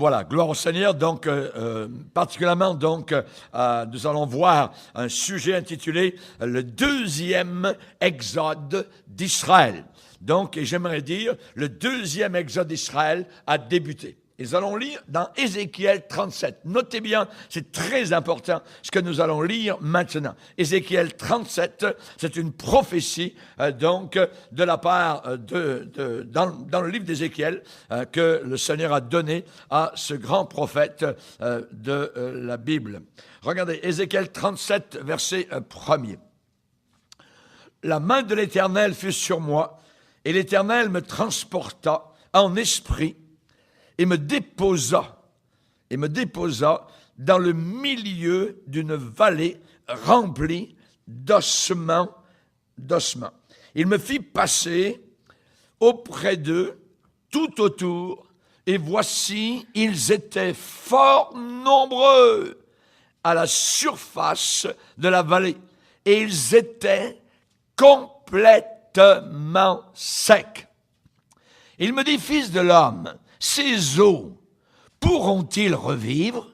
Voilà, gloire au Seigneur. Donc, particulièrement, nous allons voir un sujet intitulé « Le deuxième exode d'Israël ». Donc, et j'aimerais dire, le deuxième exode d'Israël a débuté. Et nous allons lire dans Ézéchiel 37. Notez bien, c'est très important ce que nous allons lire maintenant. Ézéchiel 37, c'est une prophétie de la part dans le livre d'Ézéchiel que le Seigneur a donné à ce grand prophète de la Bible. Regardez, Ézéchiel 37, verset 1er. La main de l'Éternel fut sur moi, et l'Éternel me transporta en esprit et me déposa dans le milieu d'une vallée remplie d'ossements. Il me fit passer auprès d'eux tout autour, et voici, ils étaient fort nombreux à la surface de la vallée, et ils étaient complètement secs. Il me dit, fils de l'homme, ces eaux pourront-ils revivre?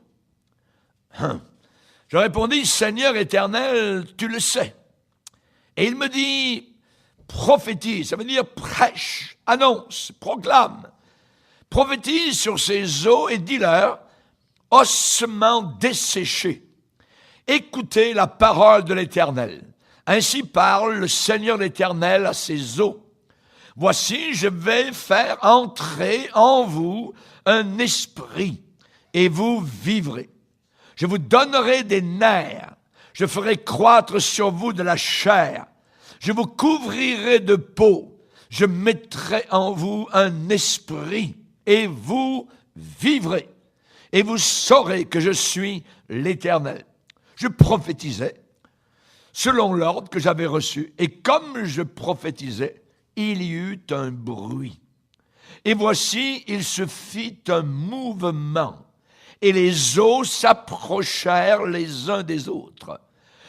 Je répondis, Seigneur éternel, tu le sais. Et il me dit, prophétise, ça veut dire prêche, annonce, proclame. Prophétise sur ces eaux et dis-leur, ossements desséchés, écoutez la parole de l'Éternel. Ainsi parle le Seigneur l'Éternel à ces eaux. Voici, je vais faire entrer en vous un esprit, et vous vivrez. Je vous donnerai des nerfs, je ferai croître sur vous de la chair, je vous couvrirai de peau, je mettrai en vous un esprit, et vous vivrez. Et vous saurez que je suis l'Éternel. Je prophétisais selon l'ordre que j'avais reçu, et comme je prophétisais, il y eut un bruit. Et voici, il se fit un mouvement, et les eaux s'approchèrent les uns des autres.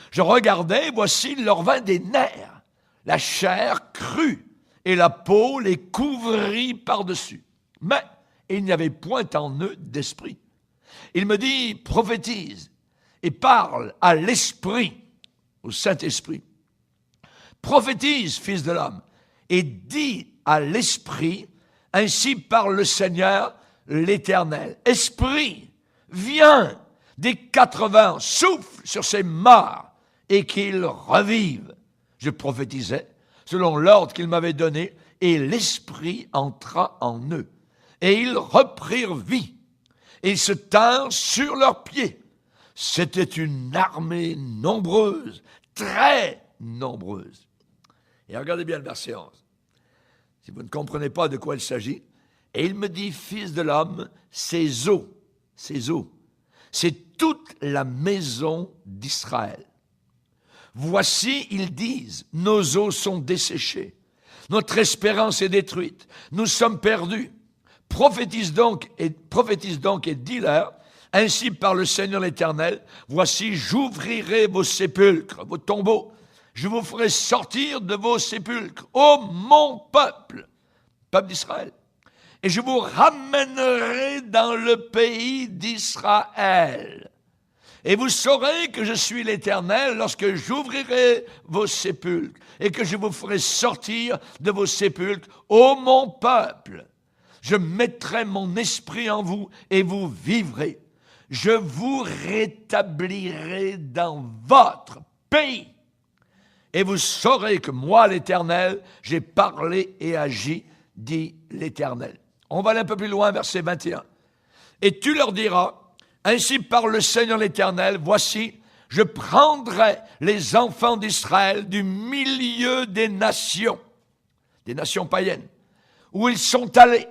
Je regardais, et voici, il leur vint des nerfs. La chair crut, et la peau les couvrit par-dessus. Mais il n'y avait point en eux d'esprit. Il me dit, prophétise, et parle à l'esprit, au Saint-Esprit. Prophétise, fils de l'homme, et dis à l'Esprit, ainsi parle le Seigneur, l'Éternel. Esprit, viens des 4 vents, souffle sur ces morts, et qu'ils revivent. Je prophétisais selon l'ordre qu'il m'avait donné, et l'Esprit entra en eux. Et ils reprirent vie, et ils se tinrent sur leurs pieds. C'était une armée nombreuse, très nombreuse. Et regardez bien le verset 11. Si vous ne comprenez pas de quoi il s'agit, et il me dit, fils de l'homme, ces eaux, c'est toute la maison d'Israël. Voici, ils disent, nos eaux sont desséchées, notre espérance est détruite, nous sommes perdus. Prophétise donc et dis-leur, ainsi par le Seigneur l'Éternel, voici, j'ouvrirai vos sépulcres, vos tombeaux, je vous ferai sortir de vos sépulcres, ô mon peuple d'Israël, et je vous ramènerai dans le pays d'Israël. Et vous saurez que je suis l'Éternel lorsque j'ouvrirai vos sépulcres et que je vous ferai sortir de vos sépulcres, ô mon peuple. Je mettrai mon esprit en vous et vous vivrez. Je vous rétablirai dans votre pays. Et vous saurez que moi, l'Éternel, j'ai parlé et agi, dit l'Éternel. On va aller un peu plus loin, verset 21. Et tu leur diras, ainsi parle le Seigneur l'Éternel, voici, je prendrai les enfants d'Israël du milieu des nations païennes, où ils sont allés.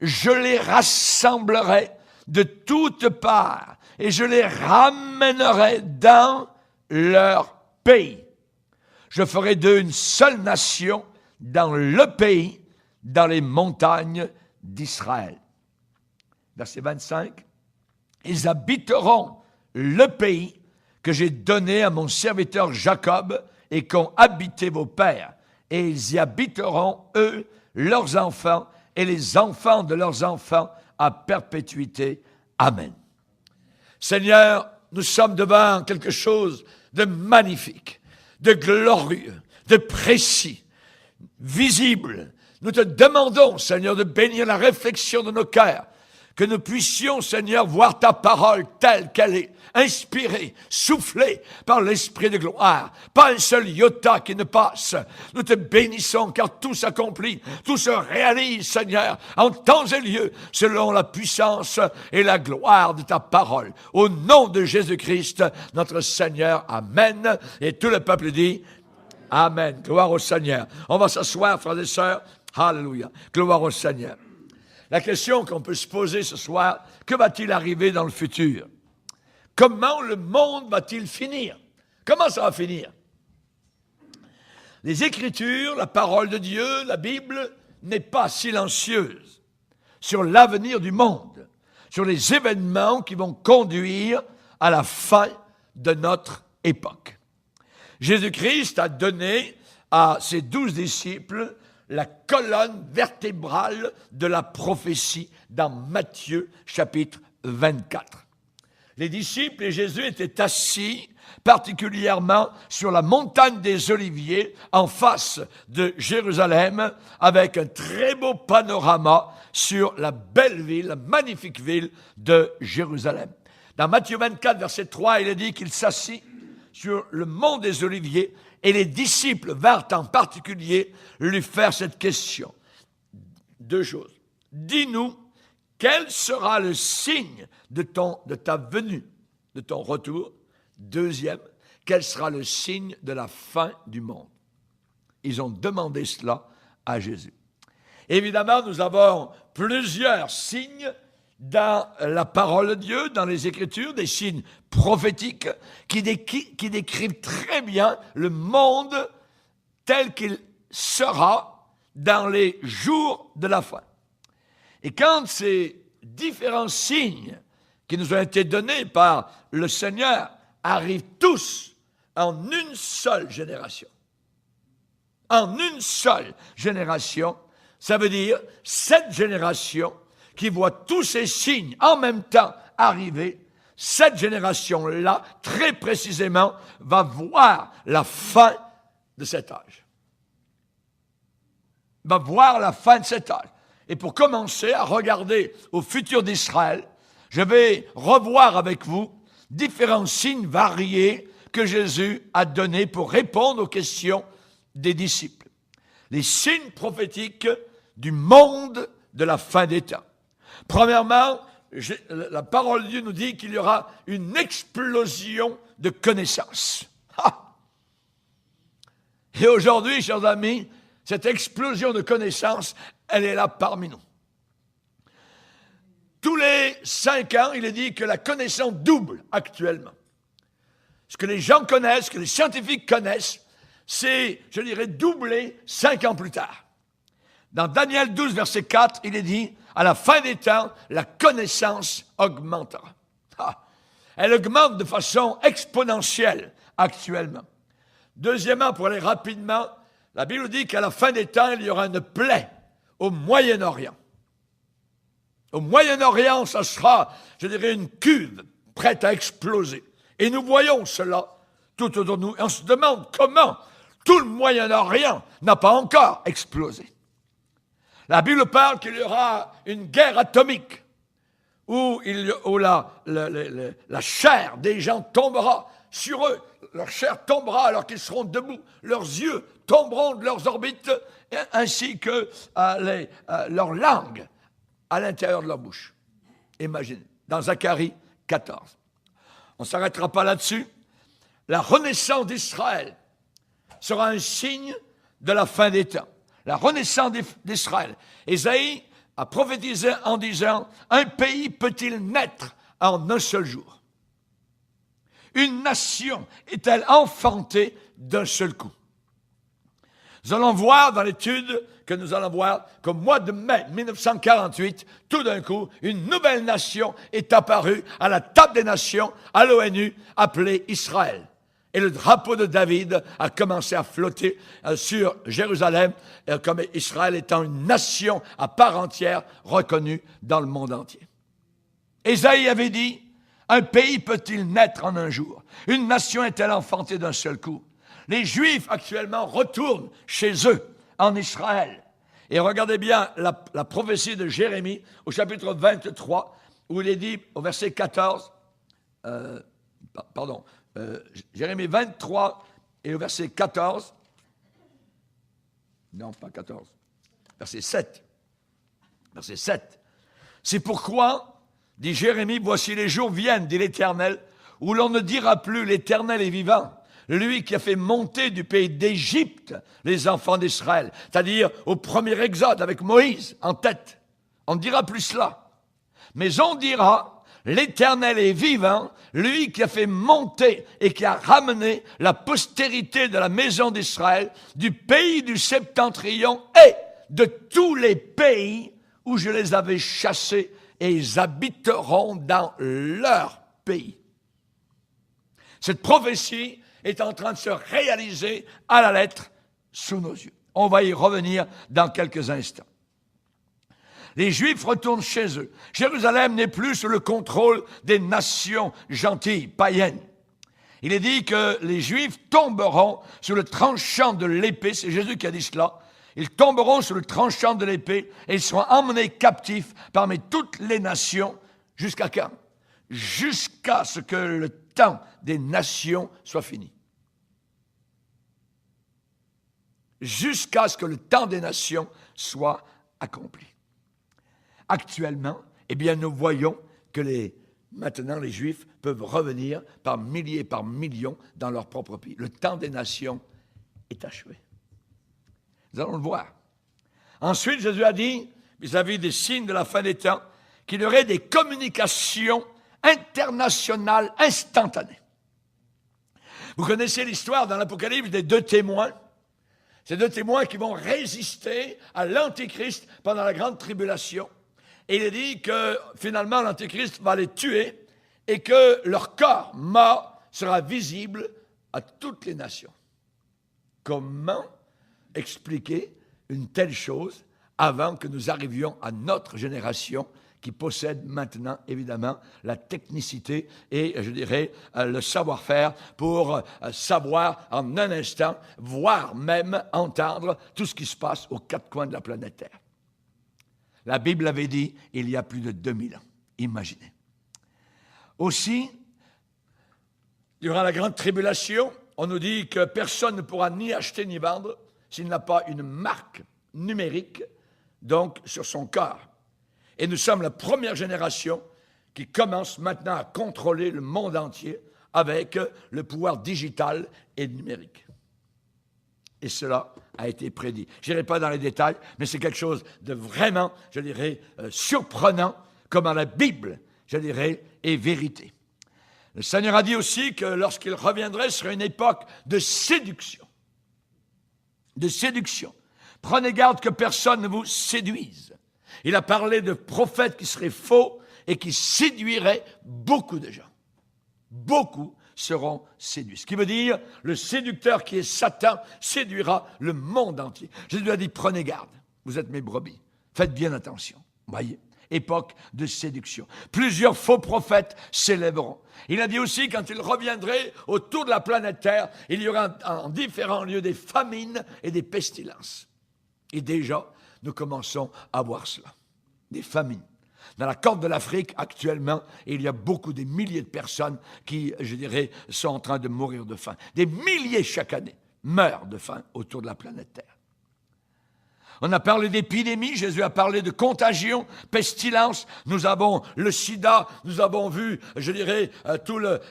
Je les rassemblerai de toutes parts, et je les ramènerai dans leur pays. Je ferai d'eux une seule nation dans le pays, dans les montagnes d'Israël. Verset 25. Ils habiteront le pays que j'ai donné à mon serviteur Jacob et qu'ont habité vos pères. Et ils y habiteront, eux, leurs enfants et les enfants de leurs enfants à perpétuité. Amen. Seigneur, nous sommes devant quelque chose de magnifique, de glorieux, de précis, visible. Nous te demandons, Seigneur, de bénir la réflexion de nos cœurs, que nous puissions, Seigneur, voir ta parole telle qu'elle est, inspirée, soufflée par l'Esprit de gloire. Pas un seul iota qui ne passe. Nous te bénissons car tout s'accomplit, tout se réalise, Seigneur, en temps et lieu, selon la puissance et la gloire de ta parole. Au nom de Jésus-Christ, notre Seigneur. Amen. Et tout le peuple dit Amen. Gloire au Seigneur. On va s'asseoir, frères et sœurs. Alléluia. Gloire au Seigneur. La question qu'on peut se poser ce soir, que va-t-il arriver dans le futur? Comment le monde va-t-il finir? Comment ça va finir? Les Écritures, la parole de Dieu, la Bible, n'est pas silencieuse sur l'avenir du monde, sur les événements qui vont conduire à la fin de notre époque. Jésus-Christ a donné à ses 12 disciples la colonne vertébrale de la prophétie dans Matthieu chapitre 24. Les disciples et Jésus étaient assis particulièrement sur la montagne des Oliviers en face de Jérusalem avec un très beau panorama sur la belle ville, la magnifique ville de Jérusalem. Dans Matthieu 24, verset 3, il est dit qu'il s'assit sur le mont des Oliviers et les disciples vinrent en particulier lui faire cette question. Deux choses. Dis-nous, quel sera le signe de ta venue, de ton retour? Deuxième, quel sera le signe de la fin du monde? Ils ont demandé cela à Jésus. Évidemment, nous avons plusieurs signes dans la parole de Dieu, dans les Écritures, des signes prophétiques qui décrivent très bien le monde tel qu'il sera dans les jours de la fin. Et quand ces différents signes qui nous ont été donnés par le Seigneur arrivent tous en une seule génération, ça veut dire cette génération qui voit tous ces signes en même temps arriver, cette génération-là, très précisément, va voir la fin de cet âge. Va voir la fin de cet âge. Et pour commencer à regarder au futur d'Israël, je vais revoir avec vous différents signes variés que Jésus a donnés pour répondre aux questions des disciples. Les signes prophétiques du monde de la fin des temps. Premièrement, la parole de Dieu nous dit qu'il y aura une explosion de connaissances. Et aujourd'hui, chers amis, cette explosion de connaissances, elle est là parmi nous. Tous les 5 ans, il est dit que la connaissance double actuellement. Ce que les gens connaissent, ce que les scientifiques connaissent, c'est, je dirais, doublé 5 ans plus tard. Dans Daniel 12, verset 4, il est dit, à la fin des temps, la connaissance augmentera. Elle augmente de façon exponentielle actuellement. Deuxièmement, pour aller rapidement, la Bible dit qu'à la fin des temps, il y aura une plaie au Moyen-Orient. Au Moyen-Orient, ça sera, je dirais, une cuve prête à exploser. Et nous voyons cela tout autour de nous. Et on se demande comment tout le Moyen-Orient n'a pas encore explosé. La Bible parle qu'il y aura une guerre atomique où la chair des gens tombera sur eux. Leur chair tombera alors qu'ils seront debout. Leurs yeux tomberont de leurs orbites ainsi que leur langue à l'intérieur de leur bouche. Imaginez, dans Zacharie 14. On ne s'arrêtera pas là-dessus. La renaissance d'Israël sera un signe de la fin des temps. La renaissance d'Israël. Ésaïe a prophétisé en disant, un pays peut-il naître en un seul jour? Une nation est-elle enfantée d'un seul coup? Nous allons voir dans l'étude que nous allons voir qu'au mois de mai 1948, tout d'un coup, une nouvelle nation est apparue à la table des nations, à l'ONU, appelée Israël. Et le drapeau de David a commencé à flotter sur Jérusalem, comme Israël étant une nation à part entière reconnue dans le monde entier. Ésaïe avait dit, un pays peut-il naître en un jour? Une nation est-elle enfantée d'un seul coup? Les Juifs actuellement retournent chez eux, en Israël. Et regardez bien la prophétie de Jérémie au chapitre 23, où il est dit au verset 14, Jérémie 23 et au verset 14, non pas 14, verset 7. Verset 7. C'est pourquoi, dit Jérémie, voici les jours viennent, dit l'Éternel, où l'on ne dira plus l'Éternel est vivant, lui qui a fait monter du pays d'Égypte les enfants d'Israël, c'est-à-dire au premier exode avec Moïse en tête. On ne dira plus cela. Mais on dira, l'Éternel est vivant, lui qui a fait monter et qui a ramené la postérité de la maison d'Israël du pays du septentrion et de tous les pays où je les avais chassés, et ils habiteront dans leur pays. Cette prophétie est en train de se réaliser à la lettre sous nos yeux. On va y revenir dans quelques instants. Les Juifs retournent chez eux. Jérusalem n'est plus sous le contrôle des nations gentilles, païennes. Il est dit que les Juifs tomberont sous le tranchant de l'épée, c'est Jésus qui a dit cela. Ils tomberont sous le tranchant de l'épée et ils seront emmenés captifs parmi toutes les nations. Jusqu'à quand? Jusqu'à ce que le temps des nations soit fini. Jusqu'à ce que le temps des nations soit accompli. Actuellement, eh bien, nous voyons que maintenant les Juifs peuvent revenir par milliers, par millions dans leur propre pays. Le temps des nations est achevé. Nous allons le voir. Ensuite, Jésus a dit, vis-à-vis des signes de la fin des temps, qu'il y aurait des communications internationales instantanées. Vous connaissez l'histoire dans l'Apocalypse des 2 témoins. Ces 2 témoins qui vont résister à l'Antéchrist pendant la grande tribulation. Et il est dit que finalement l'Antéchrist va les tuer et que leur corps mort sera visible à toutes les nations. Comment expliquer une telle chose avant que nous arrivions à notre génération qui possède maintenant, évidemment, la technicité et, je dirais, le savoir-faire pour savoir en un instant, voire même entendre tout ce qui se passe aux 4 coins de la planète Terre. La Bible avait dit il y a plus de 2000 ans. Imaginez. Aussi, durant la grande tribulation, on nous dit que personne ne pourra ni acheter ni vendre s'il n'a pas une marque numérique, donc sur son corps. Et nous sommes la première génération qui commence maintenant à contrôler le monde entier avec le pouvoir digital et numérique. Et cela a été prédit. Je n'irai pas dans les détails, mais c'est quelque chose de vraiment, je dirais, surprenant, comme dans la Bible, je dirais, est vérité. Le Seigneur a dit aussi que lorsqu'il reviendrait, ce serait une époque de séduction. De séduction. Prenez garde que personne ne vous séduise. Il a parlé de prophètes qui seraient faux et qui séduiraient beaucoup de gens. Beaucoup seront séduits. Ce qui veut dire, le séducteur qui est Satan séduira le monde entier. Jésus a dit, prenez garde, vous êtes mes brebis, faites bien attention. Voyez, époque de séduction. Plusieurs faux prophètes s'élèveront. Il a dit aussi, quand il reviendrait autour de la planète Terre, il y aura en différents lieux des famines et des pestilences. Et déjà, nous commençons à voir cela. Des famines. Dans la Corne de l'Afrique, actuellement, il y a beaucoup, des milliers de personnes qui, je dirais, sont en train de mourir de faim. Des milliers chaque année meurent de faim autour de la planète Terre. On a parlé d'épidémie, Jésus a parlé de contagion, pestilence. Nous avons le sida, nous avons vu, je dirais,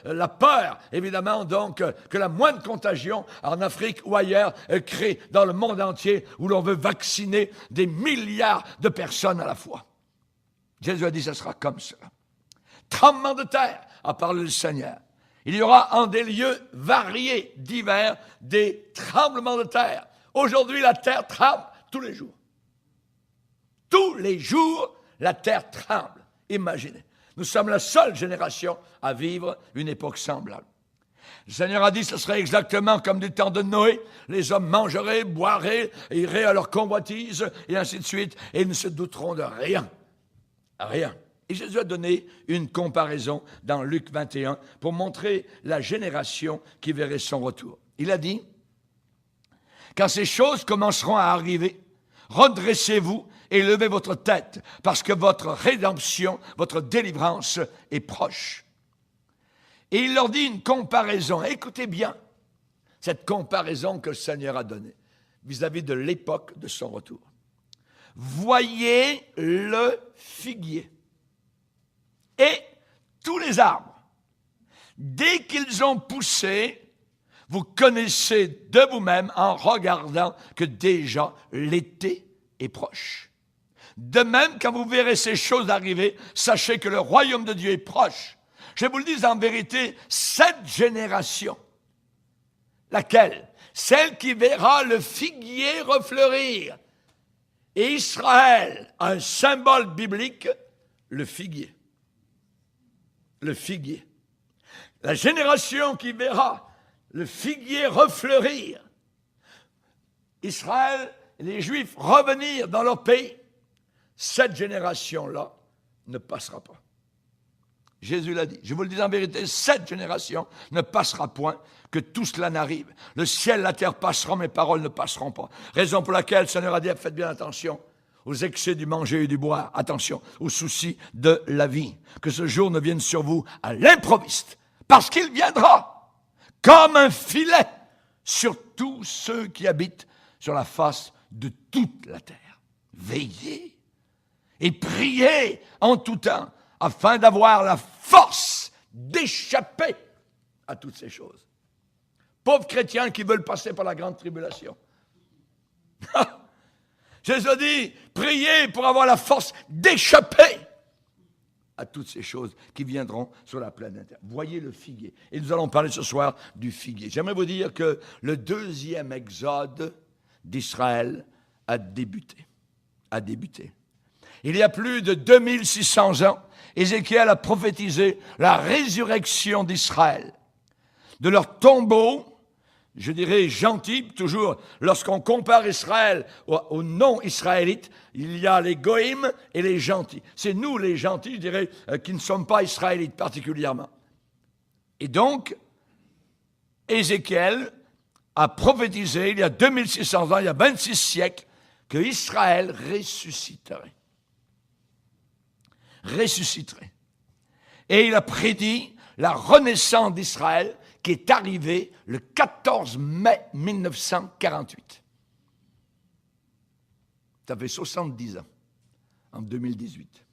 la peur, évidemment, donc, que la moindre contagion en Afrique ou ailleurs crée dans le monde entier où l'on veut vacciner des milliards de personnes à la fois. Jésus a dit, ça sera comme ça. Tremblement de terre, a parlé le Seigneur. Il y aura en des lieux variés, divers, des tremblements de terre. Aujourd'hui, la terre tremble tous les jours. Tous les jours, la terre tremble. Imaginez. Nous sommes la seule génération à vivre une époque semblable. Le Seigneur a dit que ce serait exactement comme du temps de Noé. Les hommes mangeraient, boiraient, iraient à leur convoitise, et ainsi de suite, et ils ne se douteront de rien. Rien. Et Jésus a donné une comparaison dans Luc 21 pour montrer la génération qui verrait son retour. Il a dit, « Quand ces choses commenceront à arriver, redressez-vous et levez votre tête, parce que votre rédemption, votre délivrance est proche. » Et il leur dit une comparaison. Écoutez bien cette comparaison que le Seigneur a donnée vis-à-vis de l'époque de son retour. Voyez le figuier et tous les arbres. Dès qu'ils ont poussé, vous connaissez de vous-même en regardant que déjà l'été est proche. De même, quand vous verrez ces choses arriver, sachez que le royaume de Dieu est proche. Je vous le dis en vérité, cette génération, laquelle? Celle qui verra le figuier refleurir. Et Israël, un symbole biblique, le figuier. Le figuier. La génération qui verra le figuier refleurir. Israël, les Juifs revenir dans leur pays. Cette génération-là ne passera pas. Jésus l'a dit. Je vous le dis en vérité, cette génération ne passera point, que tout cela n'arrive. Le ciel, la terre passeront, mes paroles ne passeront pas. Raison pour laquelle le Seigneur a dit, faites bien attention aux excès du manger et du boire. Attention aux soucis de la vie. Que ce jour ne vienne sur vous à l'improviste, parce qu'il viendra comme un filet sur tous ceux qui habitent sur la face de toute la terre. Veillez et priez en tout temps, afin d'avoir la force d'échapper à toutes ces choses. Pauvres chrétiens qui veulent passer par la grande tribulation. Jésus a dit, priez pour avoir la force d'échapper à toutes ces choses qui viendront sur la planète Terre. Voyez le figuier. Et nous allons parler ce soir du figuier. J'aimerais vous dire que le deuxième exode d'Israël a débuté. Il y a plus de 2600 ans, Ézéchiel a prophétisé la résurrection d'Israël. De leur tombeau, je dirais gentil, toujours lorsqu'on compare Israël aux non-israélites, il y a les goïms et les gentils. C'est nous les gentils, je dirais, qui ne sommes pas israélites particulièrement. Et donc, Ézéchiel a prophétisé, il y a 2600 ans, il y a 26 siècles, que Israël ressusciterait. Et il a prédit la renaissance d'Israël qui est arrivée le 14 mai 1948. Ça fait 70 ans, en 2018.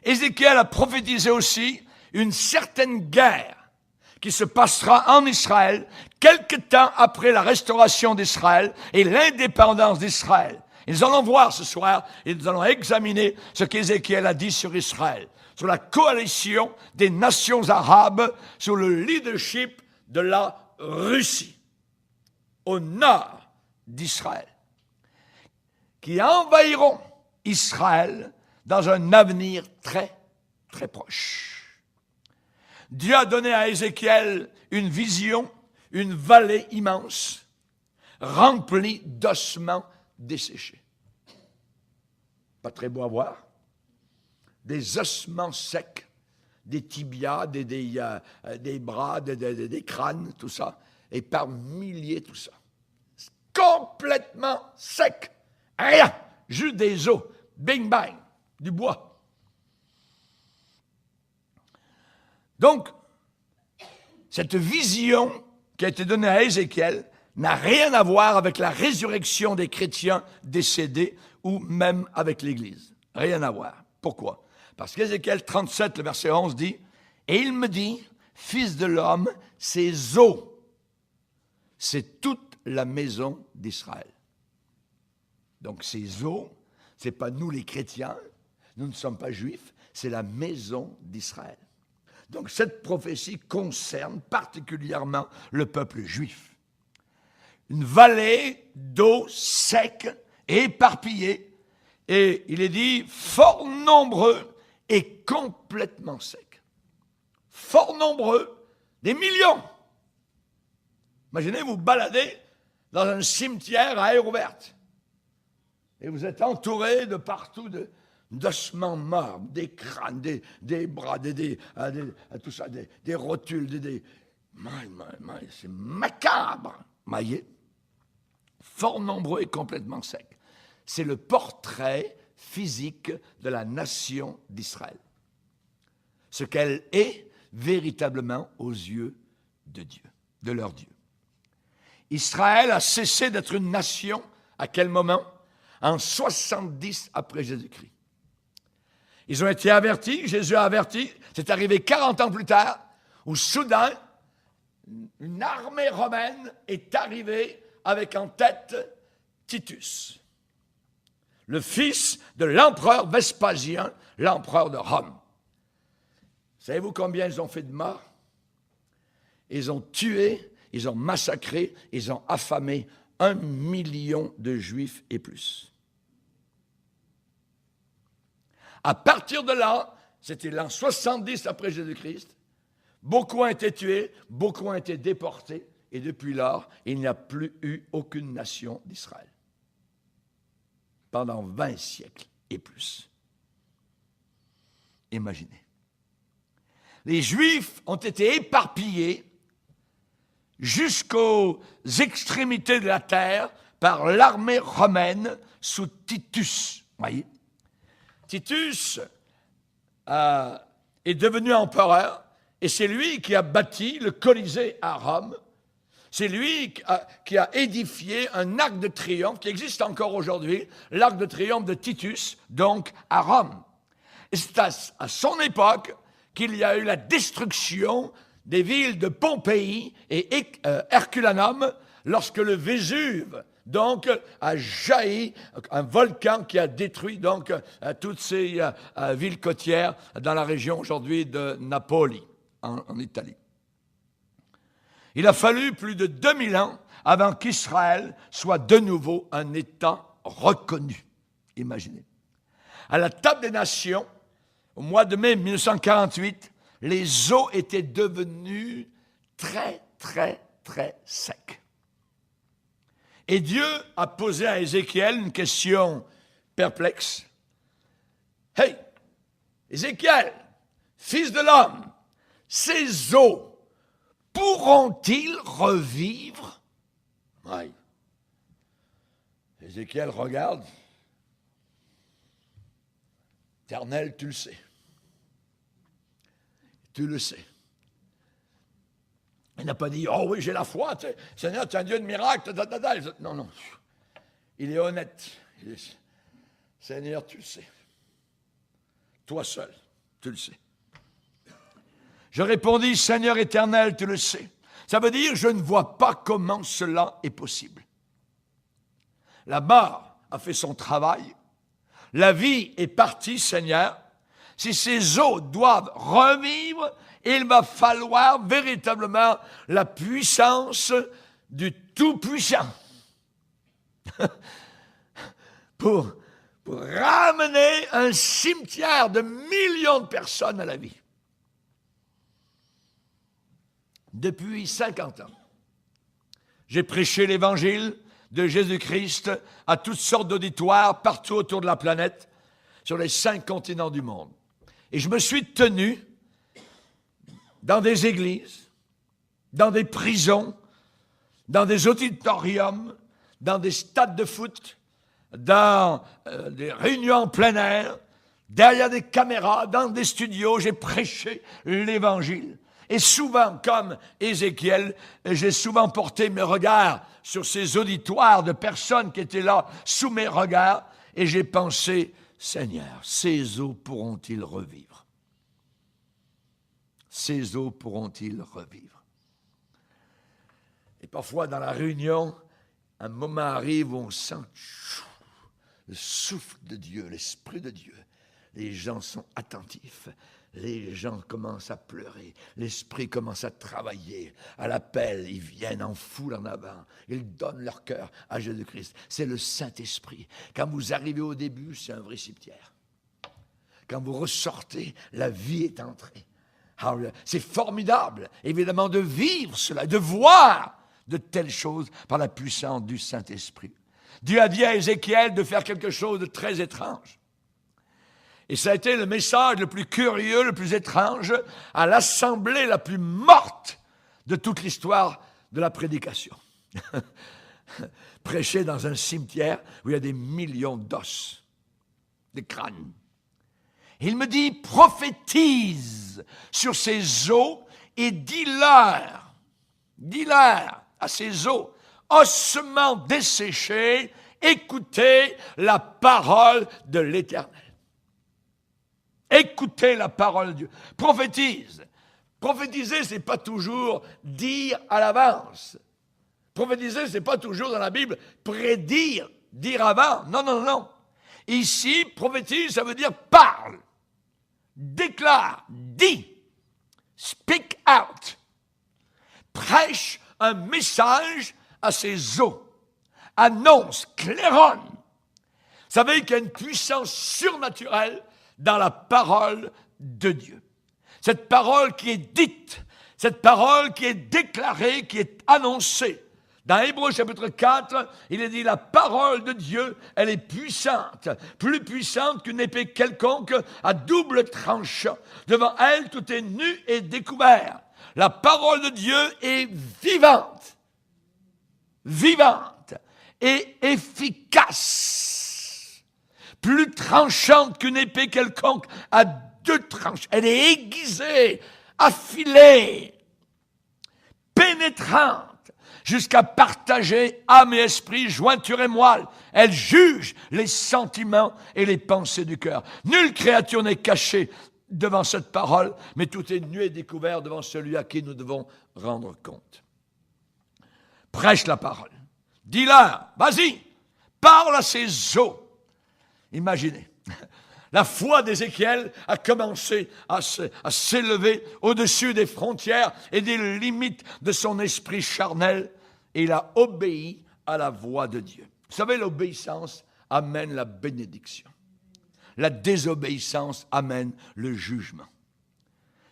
Ézéchiel a prophétisé aussi une certaine guerre qui se passera en Israël quelque temps après la restauration d'Israël et l'indépendance d'Israël. Et nous allons voir ce soir et nous allons examiner ce qu'Ézéchiel a dit sur Israël, sur la coalition des nations arabes, sur le leadership de la Russie, au nord d'Israël, qui envahiront Israël dans un avenir très, très proche. Dieu a donné à Ézéchiel une vision, une vallée immense, remplie d'ossements desséchés. Pas très beau à voir. Des ossements secs, des tibias, des bras, des crânes, tout ça. Et par milliers, tout ça. Complètement sec. Rien. Juste des os. Bing bang. Du bois. Donc, cette vision qui a été donnée à Ézéchiel n'a rien à voir avec la résurrection des chrétiens décédés ou même avec l'Église. Rien à voir. Pourquoi? Parce qu'Ézéchiel 37, le verset 11 dit, « Et il me dit, fils de l'homme, ces os, c'est toute la maison d'Israël. » Donc ces os, ce n'est pas nous les chrétiens, nous ne sommes pas juifs, c'est la maison d'Israël. Donc cette prophétie concerne particulièrement le peuple juif. Une vallée d'eau sec et éparpillée, et il est dit fort nombreux et complètement sec. Fort nombreux, des millions. Imaginez, vous baladez dans un cimetière à air ouverte, et vous êtes entouré de partout d'ossements morts, des crânes, des bras, tout ça, des rotules, c'est macabre. Voyez, fort nombreux et complètement secs. C'est le portrait physique de la nation d'Israël. Ce qu'elle est véritablement aux yeux de Dieu, de leur Dieu. Israël a cessé d'être une nation, à quel moment? En 70 après Jésus-Christ. Ils ont été avertis, Jésus a averti, c'est arrivé 40 ans plus tard, où soudain, une armée romaine est arrivée avec en tête Titus, le fils de l'empereur Vespasien, l'empereur de Rome. Savez-vous combien ils ont fait de morts? Ils ont tué, ils ont massacré, ils ont affamé 1 million de Juifs et plus. À partir de là, c'était l'an 70 après Jésus-Christ, beaucoup ont été tués, beaucoup ont été déportés, et depuis lors, il n'y a plus eu aucune nation d'Israël. Pendant 20 siècles et plus. Imaginez. Les Juifs ont été éparpillés jusqu'aux extrémités de la terre par l'armée romaine sous Titus. Voyez? Titus est devenu empereur et c'est lui qui a bâti le Colisée à Rome. C'est lui qui a édifié un arc de triomphe qui existe encore aujourd'hui, l'arc de triomphe de Titus, donc à Rome. Et c'est à son époque qu'il y a eu la destruction des villes de Pompéi et Herculanum lorsque le Vésuve donc a jailli, un volcan qui a détruit donc toutes ces villes côtières dans la région aujourd'hui de Napoli, en Italie. Il a fallu plus de 2000 ans avant qu'Israël soit de nouveau un État reconnu. Imaginez. À la table des nations, au mois de mai 1948, les eaux étaient devenues très, très, très secs. Et Dieu a posé à Ézéchiel une question perplexe. « Hey, Ézéchiel, fils de l'homme, ces eaux pourront-ils revivre? » Oui. Ézéchiel regarde. « Éternel, tu le sais. Tu le sais. » Il n'a pas dit « Oh oui, j'ai la foi, Seigneur, tu es un Dieu de miracle. » Non, non. Il est honnête. Il dit « Seigneur, tu le sais. Toi seul, tu le sais. » Je répondis « Seigneur éternel, tu le sais. » Ça veut dire « Je ne vois pas comment cela est possible. » La mort a fait son travail. La vie est partie, Seigneur. Si ces eaux doivent revivre, il va falloir véritablement la puissance du Tout-Puissant pour ramener un cimetière de millions de personnes à la vie. Depuis 50 ans, j'ai prêché l'Évangile de Jésus-Christ à toutes sortes d'auditoires partout autour de la planète, sur les 5 continents du monde. Et je me suis tenu dans des églises, dans des prisons, dans des auditoriums, dans des stades de foot, dans des réunions en plein air, derrière des caméras, dans des studios, j'ai prêché l'Évangile. Et souvent, comme Ézéchiel, j'ai souvent porté mes regards sur ces auditoires de personnes qui étaient là sous mes regards, et j'ai pensé, Seigneur, ces eaux pourront-ils revivre? Ces eaux pourront-ils revivre? Et parfois, dans la réunion, un moment arrive où on sent le souffle de Dieu, l'Esprit de Dieu. Les gens sont attentifs. Les gens commencent à pleurer. L'Esprit commence à travailler. À l'appel, ils viennent en foule en avant. Ils donnent leur cœur à Jésus-Christ. C'est le Saint-Esprit. Quand vous arrivez au début, c'est un vrai cimetière. Quand vous ressortez, la vie est entrée. C'est formidable, évidemment, de vivre cela, de voir de telles choses par la puissance du Saint-Esprit. Dieu a dit à Ézéchiel de faire quelque chose de très étrange. Et ça a été le message le plus curieux, le plus étrange, à l'assemblée la plus morte de toute l'histoire de la prédication. Prêcher dans un cimetière où il y a des millions d'os, des crânes. Il me dit, prophétise sur ces eaux et dis-leur à ces eaux, ossements desséchés, écoutez la parole de l'Éternel. Écoutez la parole de Dieu. Prophétise. Prophétiser, c'est pas toujours dire à l'avance. Prophétiser, c'est pas toujours dans la Bible prédire, dire avant. Non, non, non. Ici, prophétise, ça veut dire parle, déclare, dit, speak out. Prêche un message à ses eaux. Annonce, claironne. Vous savez qu'il y a une puissance surnaturelle dans la parole de Dieu. Cette parole qui est dite, cette parole qui est déclarée, qui est annoncée. Dans Hébreux chapitre 4, il est dit, la parole de Dieu, elle est puissante, plus puissante qu'une épée quelconque à double tranchant. Devant elle, tout est nu et découvert. La parole de Dieu est vivante, vivante et efficace. Plus tranchante qu'une épée quelconque à deux tranches. Elle est aiguisée, affilée, pénétrante, jusqu'à partager âme et esprit, jointure et moelle. Elle juge les sentiments et les pensées du cœur. Nulle créature n'est cachée devant cette parole, mais tout est nu et découvert devant celui à qui nous devons rendre compte. Prêche la parole. Dis-leur, vas-y, parle à ces eaux. Imaginez, la foi d'Ézéchiel a commencé à s'élever au-dessus des frontières et des limites de son esprit charnel, et il a obéi à la voix de Dieu. Vous savez, l'obéissance amène la bénédiction. La désobéissance amène le jugement.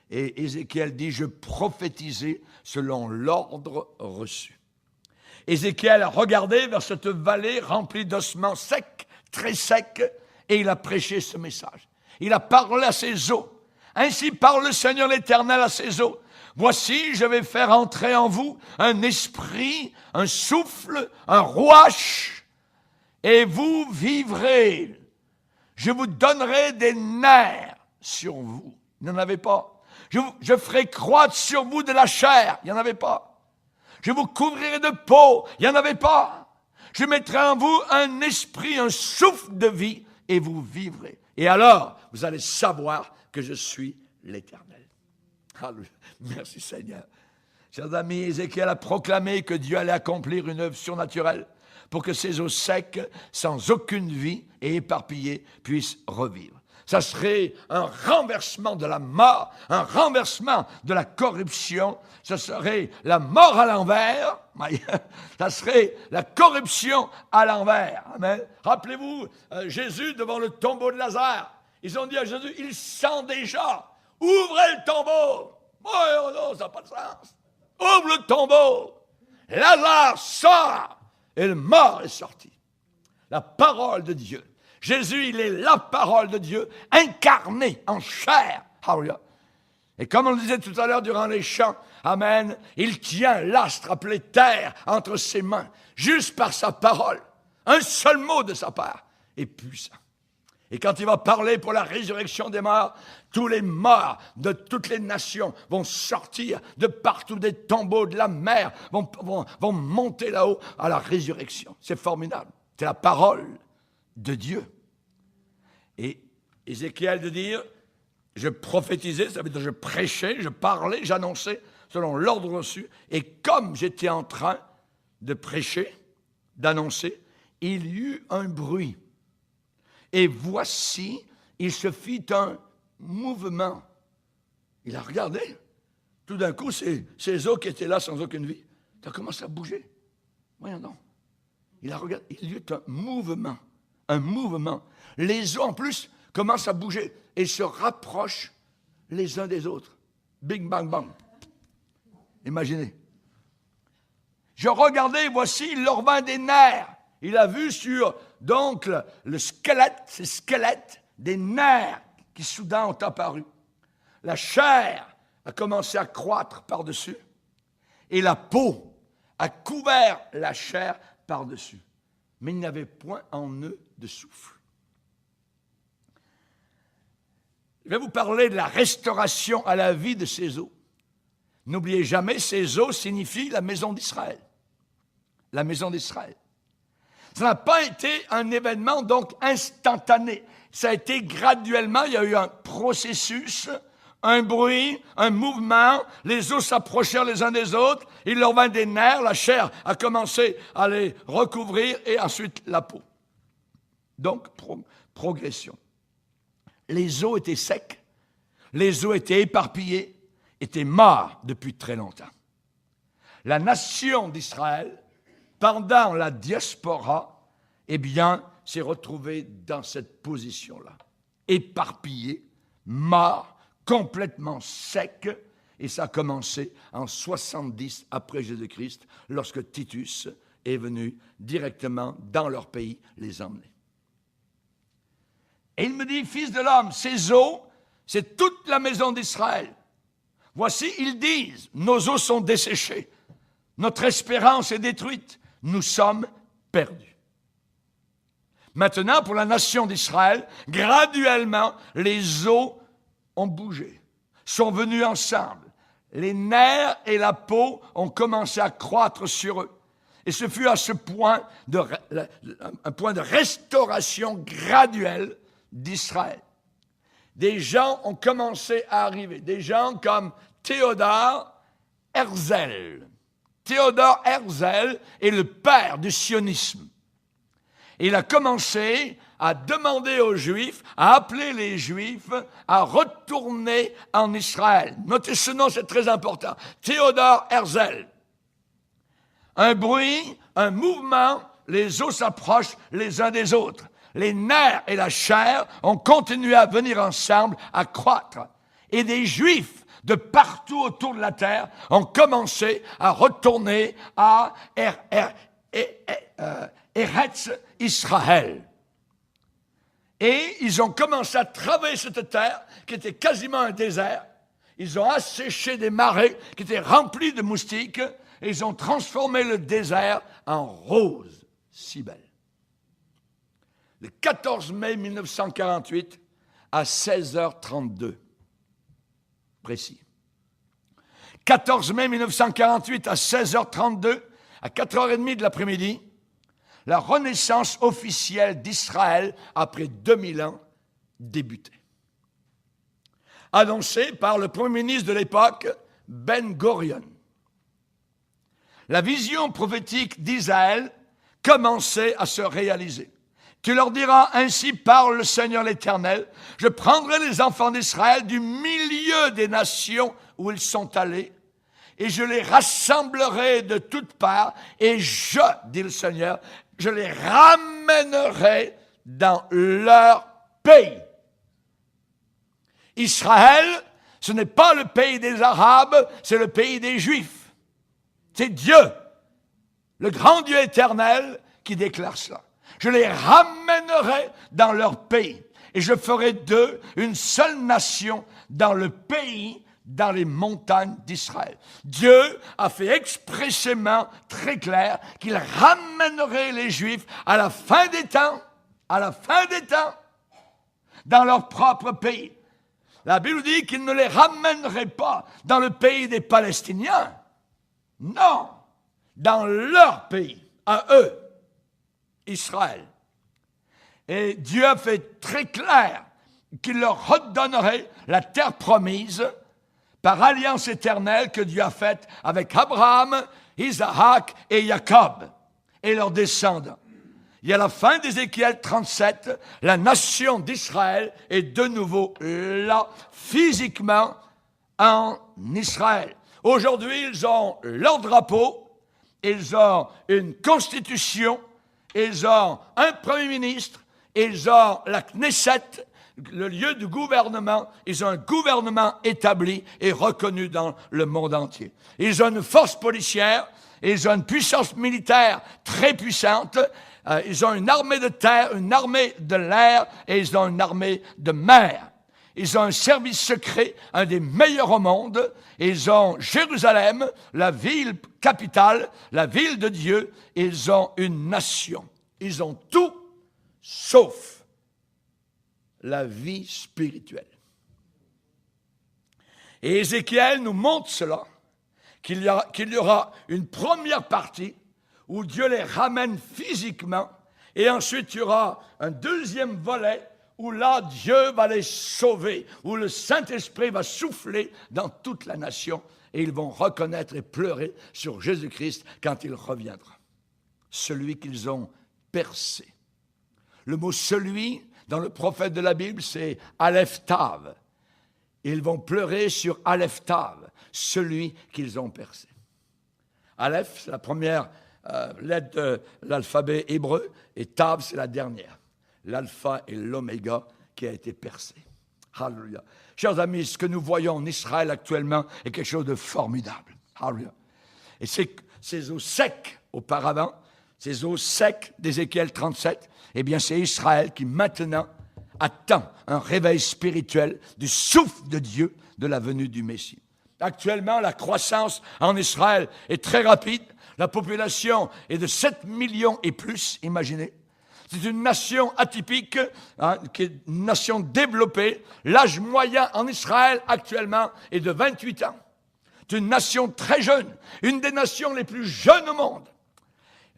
Et Ézéchiel dit, je prophétisais selon l'ordre reçu. Ézéchiel a regardé vers cette vallée remplie d'ossements secs, très secs, et il a prêché ce message. Il a parlé à ses eaux. Ainsi parle le Seigneur l'Éternel à ses eaux. Voici, je vais faire entrer en vous un esprit, un souffle, un rouage, et vous vivrez. Je vous donnerai des nerfs sur vous. Il n'y en avait pas. Je ferai croître sur vous de la chair. Il n'y en avait pas. Je vous couvrirai de peau. Il n'y en avait pas. Je mettrai en vous un esprit, un souffle de vie, et vous vivrez. Et alors, vous allez savoir que je suis l'Éternel. Alléluia. Merci Seigneur. Chers amis, Ézéchiel a proclamé que Dieu allait accomplir une œuvre surnaturelle pour que ces eaux secs, sans aucune vie et éparpillées, puissent revivre. Ça serait un renversement de la mort, un renversement de la corruption. Ce serait la mort à l'envers. Ça serait la corruption à l'envers. Amen. Rappelez-vous, Jésus devant le tombeau de Lazare. Ils ont dit à Jésus, il sent déjà. Ouvrez le tombeau. Oh non, ça n'a pas de sens. Ouvre le tombeau. Lazare sort. Et le mort est sorti. La parole de Dieu. Jésus, il est la parole de Dieu, incarnée en chair. Alléluia. Et comme on le disait tout à l'heure durant les chants, amen, il tient l'astre appelé terre entre ses mains, juste par sa parole. Un seul mot de sa part est puissant. Et quand il va parler pour la résurrection des morts, tous les morts de toutes les nations vont sortir de partout des tombeaux de la mer, vont monter là-haut à la résurrection. C'est formidable. C'est la parole de Dieu. Et Ézéchiel de dire, je prophétisais, ça veut dire je prêchais, je parlais, j'annonçais selon l'ordre reçu. Et comme j'étais en train de prêcher, d'annoncer, il y eut un bruit. Et voici, il se fit un mouvement. Il a regardé. Tout d'un coup, ces eaux qui étaient là sans aucune vie, ça commence à bouger. Voyons donc. Il a regardé. Il y eut un mouvement. Un mouvement. Les eaux, en plus, commencent à bouger et se rapprochent les uns des autres. Bing, bang, bang. Imaginez. Je regardais, voici, il leur vint des nerfs. Il a vu sur, donc, le squelette, ces squelettes, des nerfs qui soudain ont apparu. La chair a commencé à croître par-dessus et la peau a couvert la chair par-dessus. Mais il n'y avait point en eux de souffle. Je vais vous parler de la restauration à la vie de ces eaux. N'oubliez jamais, ces eaux signifient la maison d'Israël. La maison d'Israël. Ça n'a pas été un événement donc instantané. Ça a été graduellement, il y a eu un processus, un bruit, un mouvement, les os s'approchèrent les uns des autres, il leur vint des nerfs, la chair a commencé à les recouvrir et ensuite la peau. Donc, progression. Les os étaient secs, les os étaient éparpillés, étaient morts depuis très longtemps. La nation d'Israël, pendant la diaspora, eh bien, s'est retrouvée dans cette position-là, éparpillée, mort, complètement sec, et ça a commencé en 70 après Jésus-Christ, lorsque Titus est venu directement dans leur pays les emmener. Et il me dit, fils de l'homme, ces eaux, c'est toute la maison d'Israël. Voici, ils disent, nos eaux sont desséchées, notre espérance est détruite, nous sommes perdus. Maintenant, pour la nation d'Israël, graduellement, les eaux ont bougé, sont venues ensemble. Les nerfs et la peau ont commencé à croître sur eux. Et ce fut à ce point un point de restauration graduelle d'Israël. Des gens ont commencé à arriver, des gens comme Théodore Herzl. Théodore Herzl est le père du sionisme. Il a commencé à demander aux Juifs, à appeler les Juifs à retourner en Israël. Notez ce nom, c'est très important. Théodore Herzl. Un bruit, un mouvement, les os s'approchent les uns des autres. Les nerfs et la chair ont continué à venir ensemble, à croître. Et des Juifs de partout autour de la terre ont commencé à retourner à Eretz Israël. Et ils ont commencé à travailler cette terre qui était quasiment un désert. Ils ont asséché des marais qui étaient remplis de moustiques et ils ont transformé le désert en rose si belle. Le 14 mai 1948 à 16h32, précis. 14 mai 1948 à 16h32, à 4h30 de l'après-midi, la renaissance officielle d'Israël après 2000 ans débutait. Annoncée par le premier ministre de l'époque, Ben Gurion. La vision prophétique d'Israël commençait à se réaliser. Tu leur diras, ainsi parle le Seigneur l'Éternel, je prendrai les enfants d'Israël du milieu des nations où ils sont allés, et je les rassemblerai de toutes parts, et je, dit le Seigneur, je les ramènerai dans leur pays. Israël, ce n'est pas le pays des Arabes, c'est le pays des Juifs. C'est Dieu, le grand Dieu éternel, qui déclare cela. Je les ramènerai dans leur pays et je ferai d'eux une seule nation dans le pays, dans les montagnes d'Israël. Dieu a fait expressément très clair qu'il ramènerait les Juifs à la fin des temps, dans leur propre pays. La Bible dit qu'il ne les ramènerait pas dans le pays des Palestiniens. Non, dans leur pays, à eux. Israël. Et Dieu a fait très clair qu'il leur redonnerait la terre promise par alliance éternelle que Dieu a faite avec Abraham, Isaac et Jacob et leurs descendants. Et à la fin d'Ézéchiel 37, la nation d'Israël est de nouveau là, physiquement, en Israël. Aujourd'hui, ils ont leur drapeau, ils ont une constitution, ils ont un premier ministre, ils ont la Knesset, le lieu du gouvernement, ils ont un gouvernement établi et reconnu dans le monde entier. Ils ont une force policière, ils ont une puissance militaire très puissante, ils ont une armée de terre, une armée de l'air et ils ont une armée de mer. Ils ont un service secret, un des meilleurs au monde. Ils ont Jérusalem, la ville capitale, la ville de Dieu. Ils ont une nation. Ils ont tout sauf la vie spirituelle. Et Ézéchiel nous montre cela, qu'il y aura une première partie où Dieu les ramène physiquement, et ensuite il y aura un deuxième volet où là Dieu va les sauver, où le Saint-Esprit va souffler dans toute la nation, et ils vont reconnaître et pleurer sur Jésus-Christ quand il reviendra. Celui qu'ils ont percé. Le mot « celui » dans le prophète de la Bible, c'est « Aleph Tav ». Ils vont pleurer sur Aleph Tav, celui qu'ils ont percé. Aleph, c'est la première lettre de l'alphabet hébreu, et Tav, c'est la dernière. L'alpha et l'oméga qui a été percé. Alléluia. Chers amis, ce que nous voyons en Israël actuellement est quelque chose de formidable. Alléluia. Et ces eaux secs auparavant, ces eaux secs d'Ézéchiel 37, eh bien c'est Israël qui maintenant attend un réveil spirituel du souffle de Dieu de la venue du Messie. Actuellement, la croissance en Israël est très rapide. La population est de 7 millions et plus, imaginez. C'est une nation atypique, qui est une nation développée. L'âge moyen en Israël actuellement est de 28 ans. C'est une nation très jeune, une des nations les plus jeunes au monde.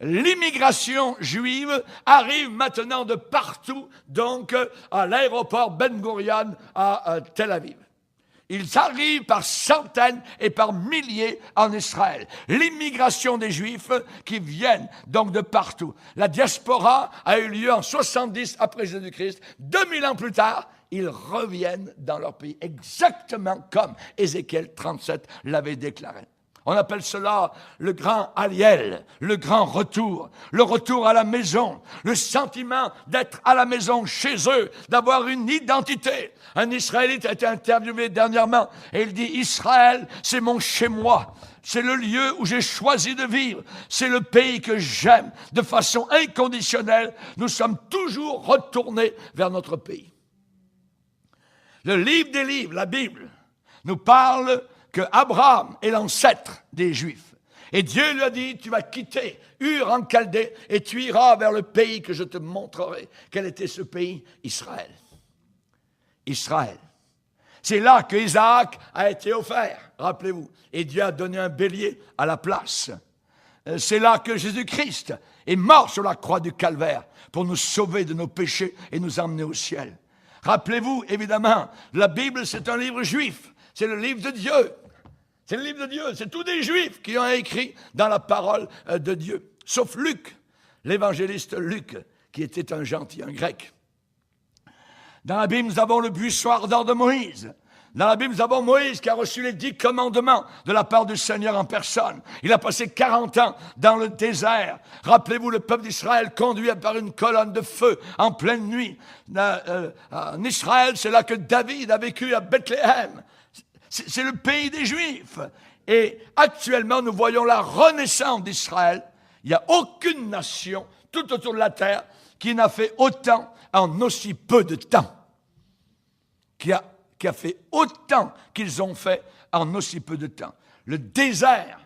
L'immigration juive arrive maintenant de partout, donc à l'aéroport Ben Gurion à Tel Aviv. Ils arrivent par centaines et par milliers en Israël. L'immigration des Juifs qui viennent donc de partout. La diaspora a eu lieu en 70 après Jésus-Christ. 2000 ans plus tard, ils reviennent dans leur pays, exactement comme Ézéchiel 37 l'avait déclaré. On appelle cela le grand Aliel, le grand retour, le retour à la maison, le sentiment d'être à la maison chez eux, d'avoir une identité. Un Israélite a été interviewé dernièrement et il dit « Israël, c'est mon chez-moi, c'est le lieu où j'ai choisi de vivre, c'est le pays que j'aime de façon inconditionnelle. Nous sommes toujours retournés vers notre pays. » Le livre des livres, la Bible, nous parle que Abraham est l'ancêtre des Juifs. Et Dieu lui a dit, tu vas quitter Ur en Chaldée et tu iras vers le pays que je te montrerai. Quel était ce pays? Israël. Israël. C'est là que Isaac a été offert, rappelez-vous. Et Dieu a donné un bélier à la place. C'est là que Jésus-Christ est mort sur la croix du Calvaire pour nous sauver de nos péchés et nous emmener au ciel. Rappelez-vous, évidemment, la Bible, c'est un livre juif. C'est le livre de Dieu. C'est le livre de Dieu. C'est tous des Juifs qui ont écrit dans la parole de Dieu. Sauf Luc, l'évangéliste Luc, qui était un gentil, un grec. Dans la Bible, nous avons le buisson ardent de Moïse. Dans la Bible, nous avons Moïse qui a reçu les 10 commandements de la part du Seigneur en personne. Il a passé 40 ans dans le désert. Rappelez-vous, le peuple d'Israël conduit par une colonne de feu en pleine nuit. En Israël, c'est là que David a vécu à Bethléem. C'est le pays des Juifs. Et actuellement, nous voyons la renaissance d'Israël. Il n'y a aucune nation tout autour de la terre qui n'a fait autant en aussi peu de temps. Qui a fait autant qu'ils ont fait en aussi peu de temps. Le désert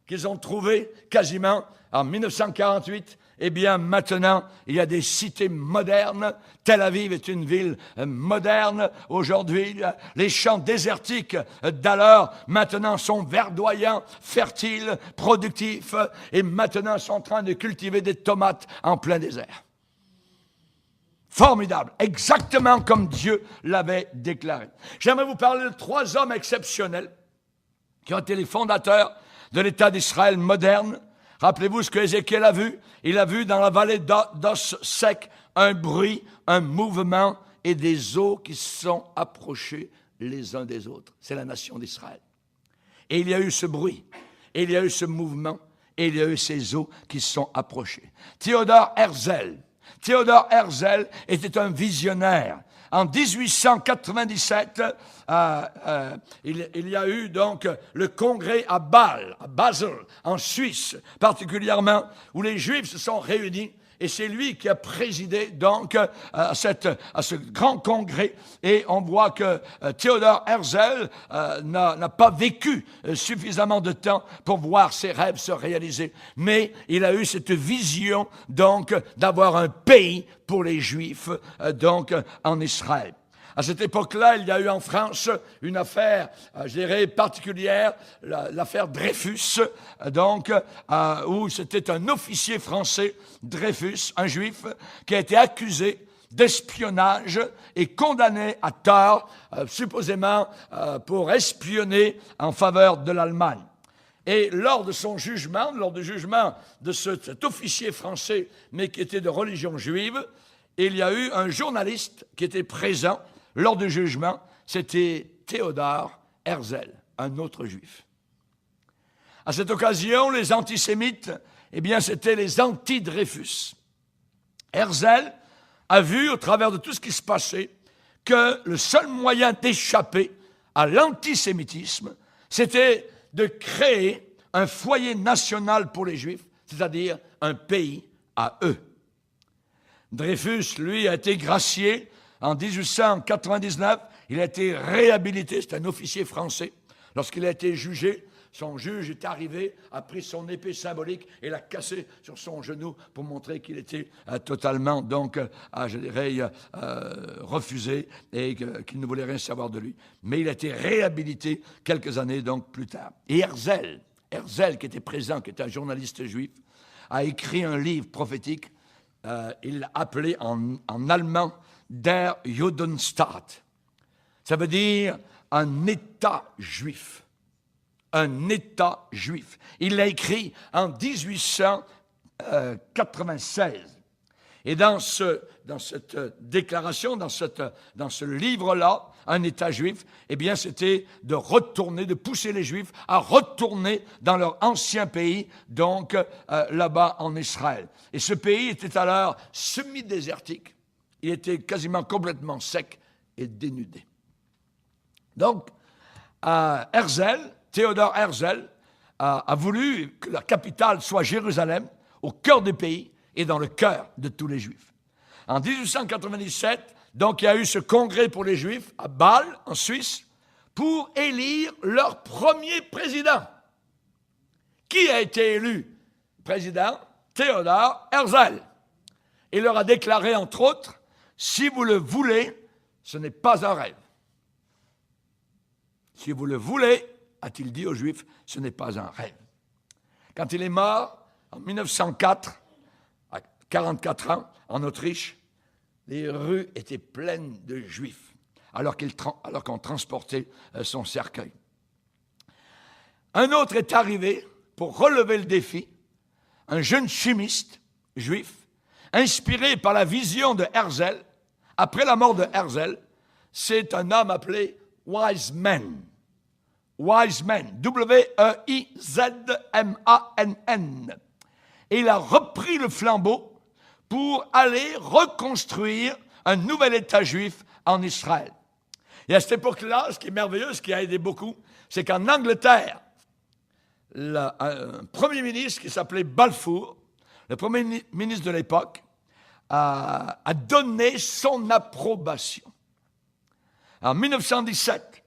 qu'ils ont trouvé quasiment en 1948, eh bien maintenant, il y a des cités modernes. Tel Aviv est une ville moderne aujourd'hui. Les champs désertiques d'alors, maintenant, sont verdoyants, fertiles, productifs, et maintenant sont en train de cultiver des tomates en plein désert. Formidable, exactement comme Dieu l'avait déclaré. J'aimerais vous parler de 3 hommes exceptionnels qui ont été les fondateurs de l'État d'Israël moderne. Rappelez-vous ce que Ézéchiel a vu. Il a vu dans la vallée d'os secs un bruit, un mouvement et des eaux qui se sont approchées les uns des autres. C'est la nation d'Israël. Et il y a eu ce bruit, et il y a eu ce mouvement, et il y a eu ces eaux qui se sont approchées. Théodore Herzl était un visionnaire. En 1897, il y a eu donc le congrès à Basel, en Suisse particulièrement, où les Juifs se sont réunis et c'est lui qui a présidé donc à ce grand congrès. Et on voit que Théodore Herzl n'a pas vécu suffisamment de temps pour voir ses rêves se réaliser. Mais il a eu cette vision donc d'avoir un pays pour les Juifs donc en Israël. À cette époque-là, il y a eu en France une affaire, je dirais, particulière, l'affaire Dreyfus, donc, où c'était un officier français, Dreyfus, un juif, qui a été accusé d'espionnage et condamné à tort, supposément pour espionner en faveur de l'Allemagne. Et lors du jugement de cet officier français, mais qui était de religion juive, il y a eu un journaliste qui était présent lors du jugement, c'était Théodore Herzl, un autre juif. À cette occasion, les antisémites, eh bien, c'était les anti-Dreyfus. Herzl a vu, au travers de tout ce qui se passait, que le seul moyen d'échapper à l'antisémitisme, c'était de créer un foyer national pour les Juifs, c'est-à-dire un pays à eux. Dreyfus, lui, a été gracié en 1899. Il a été réhabilité, c'est un officier français. Lorsqu'il a été jugé, son juge est arrivé, a pris son épée symbolique et l'a cassé sur son genou pour montrer qu'il était totalement, donc, je dirais, refusé et qu'il ne voulait rien savoir de lui. Mais il a été réhabilité quelques années donc plus tard. Et Herzl, qui était présent, qui était un journaliste juif, a écrit un livre prophétique. Il l'a appelé en allemand Der Judenstaat. Ça veut dire un État juif. Un État juif. Il l'a écrit en 1896. Et dans cette déclaration, dans ce livre-là, un État juif, eh bien, c'était de pousser les Juifs à retourner dans leur ancien pays, donc là-bas en Israël. Et ce pays était alors semi-désertique. Il était quasiment complètement sec et dénudé. Donc, Théodore Herzl a voulu que la capitale soit Jérusalem, au cœur du pays et dans le cœur de tous les Juifs. En 1897, donc, il y a eu ce congrès pour les Juifs à Bâle, en Suisse, pour élire leur premier président. Qui a été élu président? Théodore Herzl. Il leur a déclaré, entre autres, « Si vous le voulez, ce n'est pas un rêve. Si vous le voulez, a-t-il dit aux Juifs, ce n'est pas un rêve. » Quand il est mort, en 1904, à 44 ans, en Autriche, les rues étaient pleines de Juifs, alors qu'on transportait son cercueil. Un autre est arrivé pour relever le défi, un jeune chimiste juif, inspiré par la vision de Herzl. Après la mort de Herzl, c'est un homme appelé Weizmann. Weizmann, W-E-I-Z-M-A-N-N. Et il a repris le flambeau pour aller reconstruire un nouvel État juif en Israël. Et à cette époque-là, ce qui est merveilleux, ce qui a aidé beaucoup, c'est qu'en Angleterre, un premier ministre qui s'appelait Balfour, le premier ministre de l'époque, a donné son approbation. En 1917,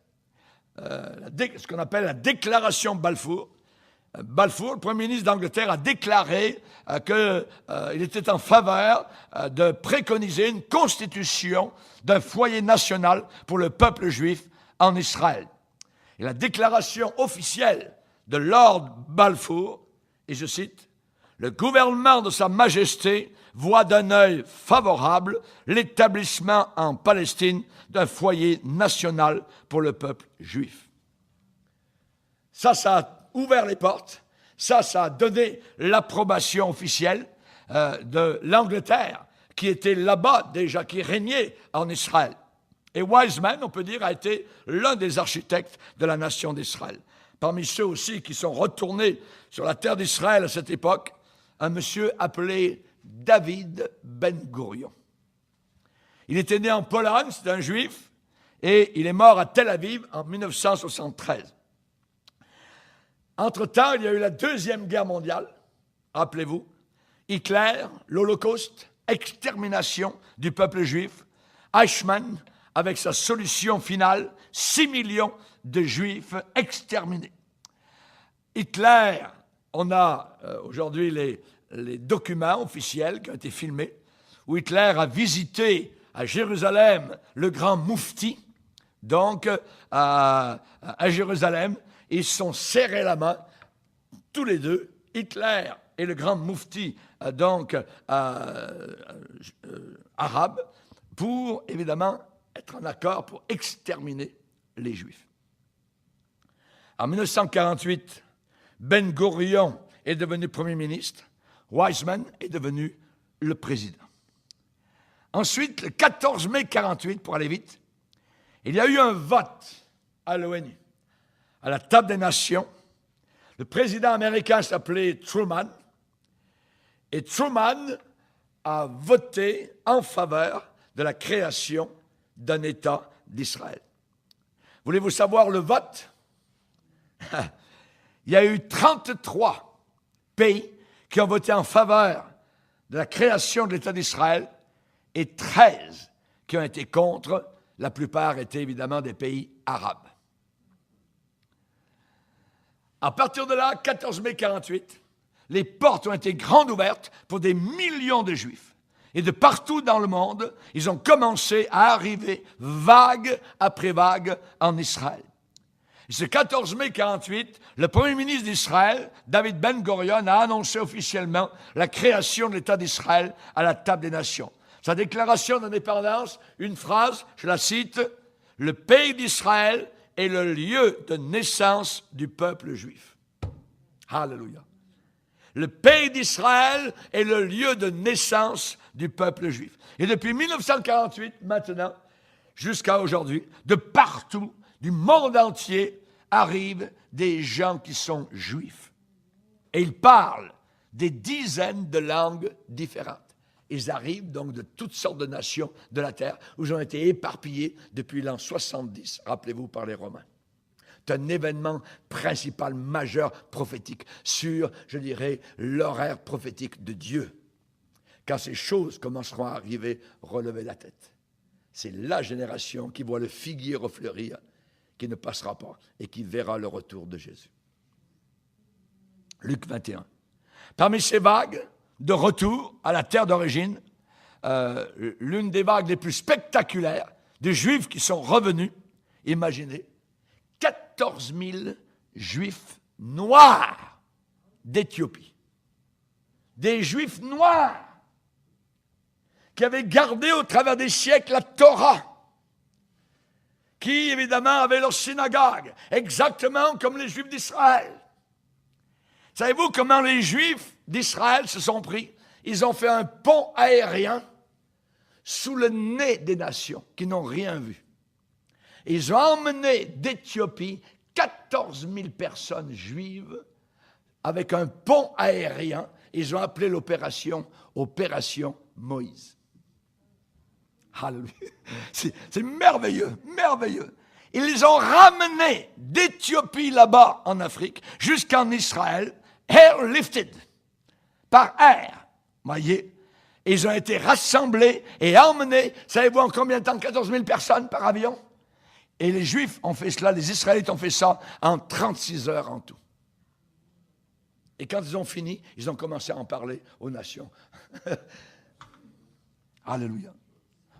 ce qu'on appelle la déclaration Balfour, le Premier ministre d'Angleterre, a déclaré qu'il était en faveur de préconiser une constitution d'un foyer national pour le peuple juif en Israël. Et la déclaration officielle de Lord Balfour, et je cite, « Le gouvernement de Sa Majesté voit d'un œil favorable l'établissement en Palestine d'un foyer national pour le peuple juif. » Ça a ouvert les portes, ça a donné l'approbation officielle de l'Angleterre, qui était là-bas déjà, qui régnait en Israël. Et Weizmann, on peut dire, a été l'un des architectes de la nation d'Israël. Parmi ceux aussi qui sont retournés sur la terre d'Israël à cette époque, un monsieur appelé David Ben-Gurion. Il était né en Pologne, c'est un juif, et il est mort à Tel Aviv en 1973. Entre-temps, il y a eu la Deuxième Guerre mondiale, rappelez-vous. Hitler, l'Holocauste, extermination du peuple juif. Eichmann, avec sa solution finale, 6 millions de juifs exterminés. Hitler, on a aujourd'hui les documents officiels qui ont été filmés, où Hitler a visité à Jérusalem le grand moufti, donc à Jérusalem. Ils se sont serrés la main, tous les deux, Hitler et le grand moufti, arabe, pour évidemment être en accord pour exterminer les Juifs. En 1948, Ben Gurion est devenu Premier ministre, Weizmann est devenu le président. Ensuite, le 14 mai 1948, pour aller vite, il y a eu un vote à l'ONU, à la table des nations. Le président américain s'appelait Truman, et Truman a voté en faveur de la création d'un État d'Israël. Voulez-vous savoir le vote? Il y a eu 33 pays qui ont voté en faveur de la création de l'État d'Israël et 13 qui ont été contre. La plupart étaient évidemment des pays arabes. À partir de là, 14 mai 1948, les portes ont été grandes ouvertes pour des millions de Juifs. Et de partout dans le monde, ils ont commencé à arriver vague après vague en Israël. Et ce 14 mai 1948, le premier ministre d'Israël, David Ben Gurion, a annoncé officiellement la création de l'État d'Israël à la table des nations. Sa déclaration d'indépendance, une phrase, je la cite, « Le pays d'Israël est le lieu de naissance du peuple juif. » Alléluia. Le pays d'Israël est le lieu de naissance du peuple juif. Et depuis 1948, maintenant, jusqu'à aujourd'hui, de partout, du monde entier, arrivent des gens qui sont juifs. Et ils parlent des dizaines de langues différentes. Ils arrivent donc de toutes sortes de nations de la terre où ils ont été éparpillés depuis l'an 70, rappelez-vous, par les Romains. C'est un événement principal, majeur, prophétique, sur, je dirais, l'horaire prophétique de Dieu. Quand ces choses commenceront à arriver, relevez la tête. C'est la génération qui voit le figuier refleurir, qui ne passera pas et qui verra le retour de Jésus. Luc 21. Parmi ces vagues de retour à la terre d'origine, l'une des vagues les plus spectaculaires de Juifs qui sont revenus, imaginez, 14 000 Juifs noirs d'Éthiopie. Des Juifs noirs qui avaient gardé au travers des siècles la Torah, qui évidemment avaient leur synagogue, exactement comme les Juifs d'Israël. Savez-vous comment les Juifs d'Israël se sont pris? Ils ont fait un pont aérien sous le nez des nations qui n'ont rien vu. Ils ont emmené d'Éthiopie 14 000 personnes juives avec un pont aérien. Ils ont appelé l'opération Moïse. Alléluia. C'est merveilleux, merveilleux. Ils les ont ramenés d'Éthiopie là-bas en Afrique jusqu'en Israël, airlifted, par air. Voyez, ils ont été rassemblés et emmenés, savez-vous en combien de temps? 14 000 personnes par avion. Et les Juifs ont fait cela, les Israélites ont fait ça en 36 heures en tout. Et quand ils ont fini, ils ont commencé à en parler aux nations. Alléluia.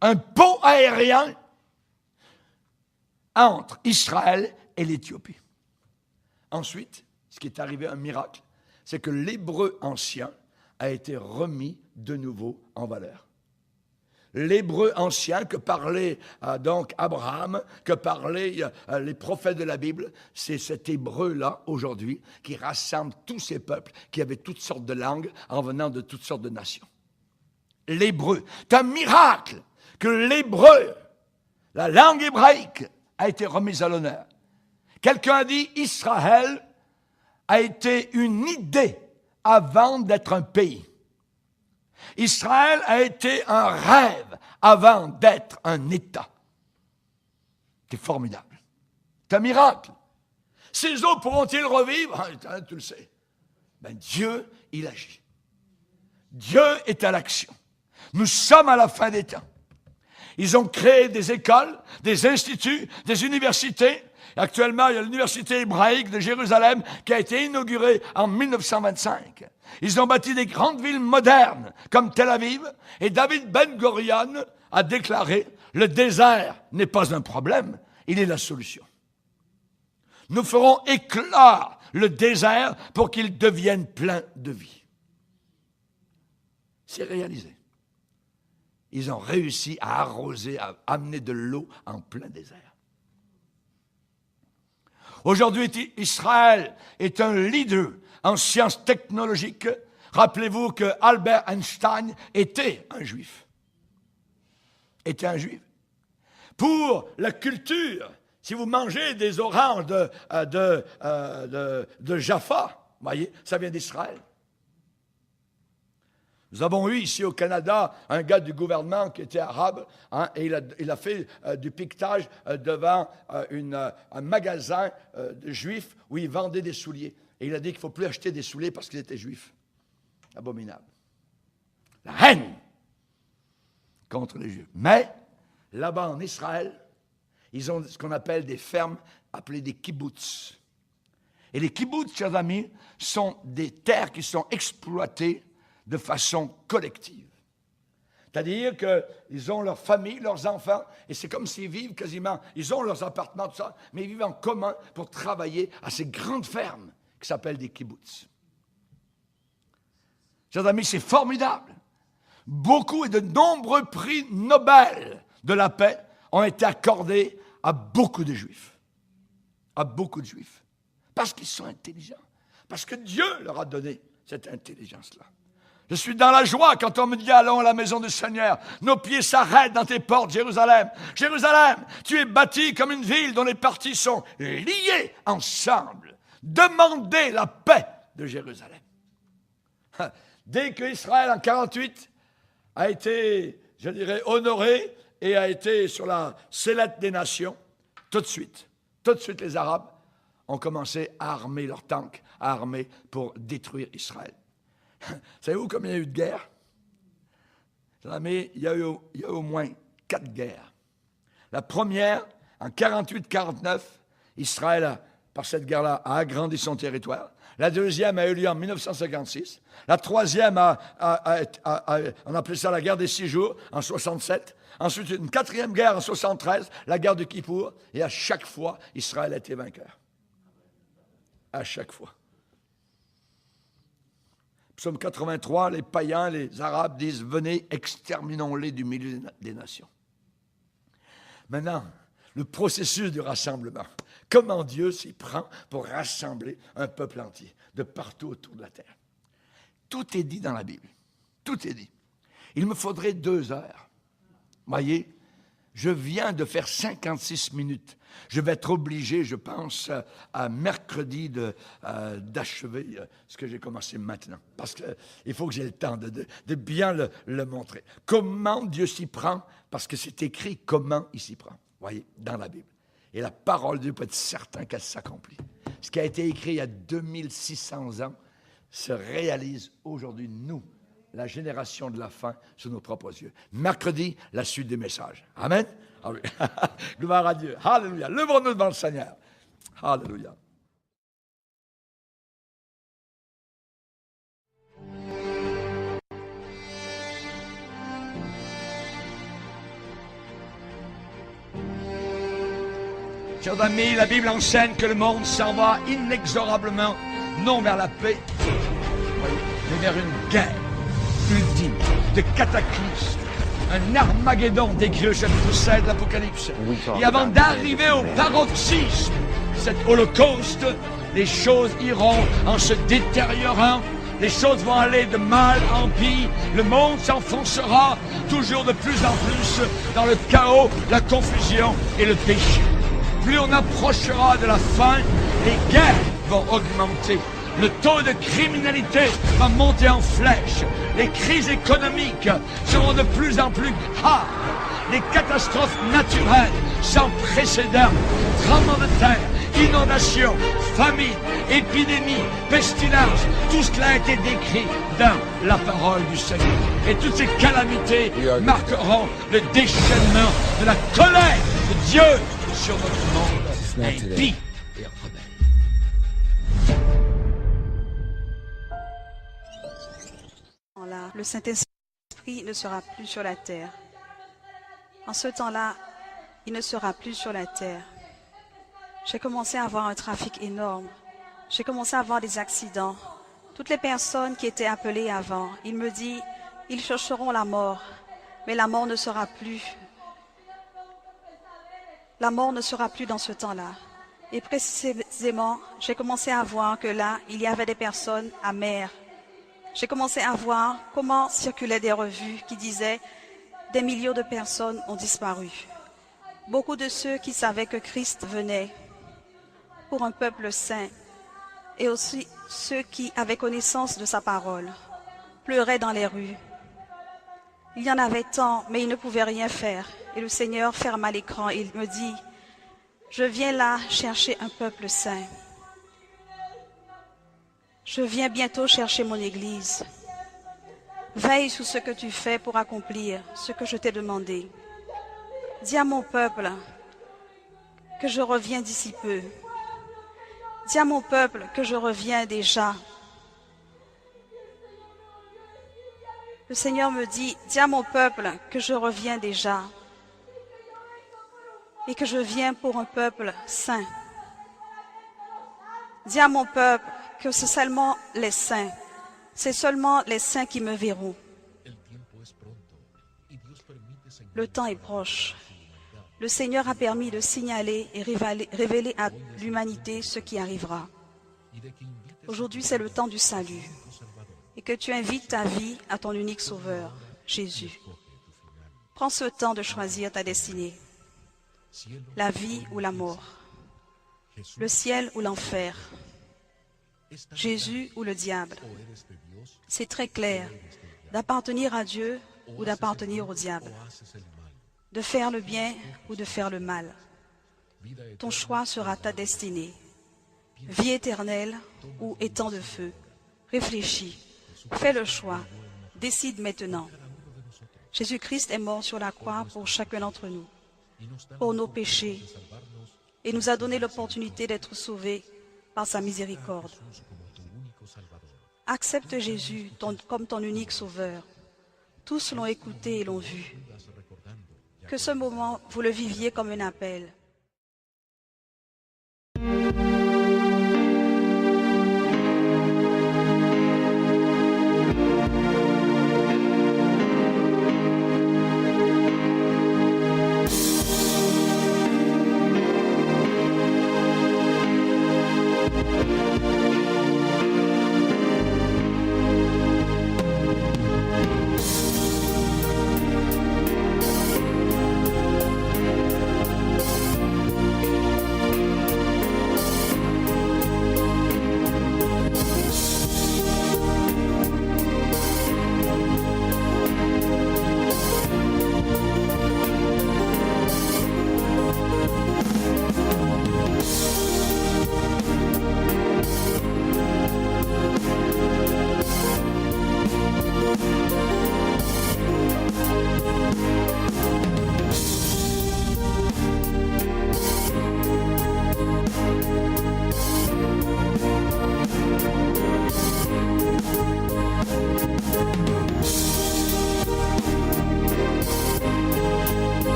Un pont aérien entre Israël et l'Éthiopie. Ensuite, ce qui est arrivé, un miracle, c'est que l'hébreu ancien a été remis de nouveau en valeur. L'hébreu ancien que parlait donc Abraham, que parlaient les prophètes de la Bible, c'est cet hébreu-là, aujourd'hui, qui rassemble tous ces peuples qui avaient toutes sortes de langues en venant de toutes sortes de nations. L'hébreu. C'est un miracle que l'hébreu, la langue hébraïque, a été remise à l'honneur. Quelqu'un a dit, Israël a été une idée avant d'être un pays. Israël a été un rêve avant d'être un État. C'est formidable. C'est un miracle. Ces eaux pourront-ils revivre? Tu le sais. Ben Dieu, il agit. Dieu est à l'action. Nous sommes à la fin des temps. Ils ont créé des écoles, des instituts, des universités. Actuellement, il y a l'université hébraïque de Jérusalem qui a été inaugurée en 1925. Ils ont bâti des grandes villes modernes comme Tel Aviv. Et David Ben Gurion a déclaré « Le désert n'est pas un problème, il est la solution. Nous ferons éclore le désert pour qu'il devienne plein de vie. » C'est réalisé. Ils ont réussi à arroser, à amener de l'eau en plein désert. Aujourd'hui, Israël est un leader en sciences technologiques. Rappelez-vous que Albert Einstein était un juif. Était un juif. Pour la culture, si vous mangez des oranges de Jaffa, voyez, ça vient d'Israël. Nous avons eu ici au Canada un gars du gouvernement qui était arabe, hein, et il a fait du piquetage devant un magasin de juifs où il vendait des souliers. Et il a dit qu'il ne faut plus acheter des souliers parce qu'il était juif. Abominable. La haine contre les juifs. Mais là-bas en Israël, ils ont ce qu'on appelle des fermes appelées des kibbutz. Et les kibbutz, chers amis, sont des terres qui sont exploitées de façon collective. C'est-à-dire qu'ils ont leur famille, leurs enfants, et c'est comme s'ils vivent quasiment, ils ont leurs appartements, tout ça, mais ils vivent en commun pour travailler à ces grandes fermes qui s'appellent des kibbutz. Chers amis, c'est formidable. Beaucoup et de nombreux prix Nobel de la paix ont été accordés à beaucoup de Juifs. À beaucoup de Juifs. Parce qu'ils sont intelligents. Parce que Dieu leur a donné cette intelligence-là. Je suis dans la joie quand on me dit « Allons à la maison du Seigneur ». Nos pieds s'arrêtent dans tes portes, Jérusalem. Jérusalem, tu es bâtie comme une ville dont les parties sont liées ensemble. Demandez la paix de Jérusalem. Dès que Israël, en 1948, a été, je dirais, honoré et a été sur la sellette des nations, tout de suite, les Arabes ont commencé à armer leurs tanks, à armer pour détruire Israël. Savez-vous combien il y a eu de guerres? Mais il y a eu au moins 4 guerres. La première, en 1948-1949, Israël, par cette guerre-là, a agrandi son territoire. La deuxième a eu lieu en 1956. La troisième, on appelait ça la guerre des 6 jours, en 1967. Ensuite, une quatrième guerre en 1973, la guerre de Kippour. Et à chaque fois, Israël a été vainqueur. À chaque fois. Psaume 83, les païens, les Arabes disent « Venez, exterminons-les du milieu des nations ». Maintenant, le processus du rassemblement. Comment Dieu s'y prend pour rassembler un peuple entier de partout autour de la terre. Tout est dit dans la Bible. Tout est dit. Il me faudrait 2 heures. Voyez, je viens de faire 56 minutes. Je vais être obligé, je pense, à mercredi d'achever ce que j'ai commencé maintenant. Parce qu'il faut que j'ai le temps de bien le montrer. Comment Dieu s'y prend? Parce que c'est écrit comment il s'y prend. Voyez, dans la Bible. Et la parole de Dieu peut être certain qu'elle s'accomplit. Ce qui a été écrit il y a 2600 ans se réalise aujourd'hui, nous, la génération de la fin, sous nos propres yeux. Mercredi, la suite des messages. Amen. Gloire à Dieu. Alléluia. Levons-nous devant le Seigneur. Alléluia. Chers amis, la Bible enseigne que le monde s'en va inexorablement, non vers la paix, mais vers une guerre ultime, de cataclysme. Un Armageddon décrit au chapitre 7 de l'Apocalypse. Et avant d'arriver au paroxysme, cet holocauste, les choses iront en se détériorant. Les choses vont aller de mal en pire. Le monde s'enfoncera toujours de plus en plus dans le chaos, la confusion et le péché. Plus on approchera de la fin, les guerres vont augmenter. Le taux de criminalité va monter en flèche. Les crises économiques seront de plus en plus graves. Les catastrophes naturelles sans précédent, tremblements de terre, inondations, famine, épidémie, pestilence, tout cela a été décrit dans la parole du Seigneur. Et toutes ces calamités marqueront le déchaînement de la colère de Dieu sur notre monde impie et rebelle. Là, le Saint-Esprit ne sera plus sur la terre. En ce temps-là, il ne sera plus sur la terre. J'ai commencé à avoir un trafic énorme. J'ai commencé à avoir des accidents. Toutes les personnes qui étaient appelées avant, il me dit, ils chercheront la mort, mais la mort ne sera plus. La mort ne sera plus dans ce temps-là. Et précisément, j'ai commencé à voir que là, il y avait des personnes amères. J'ai commencé à voir comment circulaient des revues qui disaient des millions de personnes ont disparu. Beaucoup de ceux qui savaient que Christ venait pour un peuple saint et aussi ceux qui avaient connaissance de sa parole pleuraient dans les rues. Il y en avait tant, mais ils ne pouvaient rien faire. Et le Seigneur ferma l'écran et il me dit, je viens là chercher un peuple saint. Je viens bientôt chercher mon Église. Veille sur ce que tu fais pour accomplir ce que je t'ai demandé. Dis à mon peuple que je reviens d'ici peu. Dis à mon peuple que je reviens déjà. Le Seigneur me dit, dis à mon peuple que je reviens déjà et que je viens pour un peuple saint. Dis à mon peuple que c'est seulement les saints, c'est seulement les saints qui me verront. Le temps est proche. Le Seigneur a permis de signaler et révéler à l'humanité ce qui arrivera. Aujourd'hui, c'est le temps du salut. Et que tu invites ta vie à ton unique Sauveur, Jésus. Prends ce temps de choisir ta destinée. La vie ou la mort. Le ciel ou l'enfer. Jésus ou le diable. C'est très clair d'appartenir à Dieu ou d'appartenir au diable. De faire le bien ou de faire le mal. Ton choix sera ta destinée. Vie éternelle ou étang de feu. Réfléchis. Fais le choix. Décide maintenant. Jésus-Christ est mort sur la croix pour chacun d'entre nous, pour nos péchés, et nous a donné l'opportunité d'être sauvés par sa miséricorde. Accepte Jésus comme ton unique sauveur. Tous l'ont écouté et l'ont vu. Que ce moment, vous le viviez comme un appel.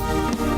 Amen.